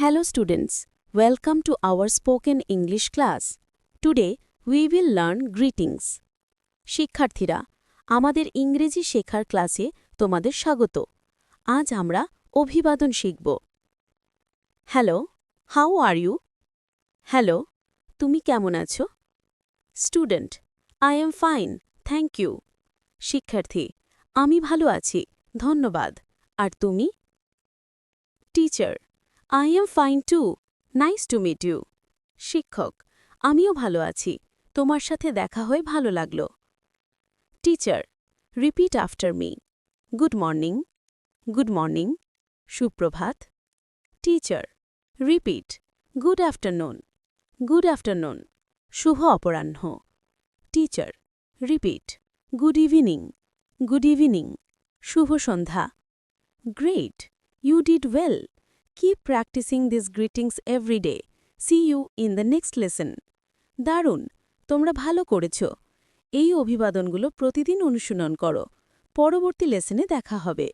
Hello students, welcome to our spoken English class. Today we will learn greetings. শিক্ষার্থীরা, আমাদের ইংরেজি শেখার ক্লাসে তোমাদের স্বাগত। আজ আমরা অভিবাদন শিখব। Hello, how are you? Hello, তুমি কেমন আছো? Student, I am fine, thank you. শিক্ষার্থী, আমি ভালো আছি, ধন্যবাদ। আর তুমি? Teacher, I am fine too. Nice to meet you. শিক্ষক, আমিও ভালো আছি, তোমার সাথে দেখা হয়ে ভালো লাগলো। Teacher, repeat after me. Good morning, good morning, সুপ্রভাত। Teacher, repeat, good afternoon, good afternoon, শুভ অপরাহ্ন। Teacher, repeat, good evening, good evening, শুভ সন্ধ্যা। Great, you did well. Keep practicing these greetings every day. See you in the next lesson. দারুণ, তোমরা ভালো করেছ। এই অভিবাদনগুলো প্রতিদিন অনুশীলন করো। পরবর্তী লেসনে দেখা হবে।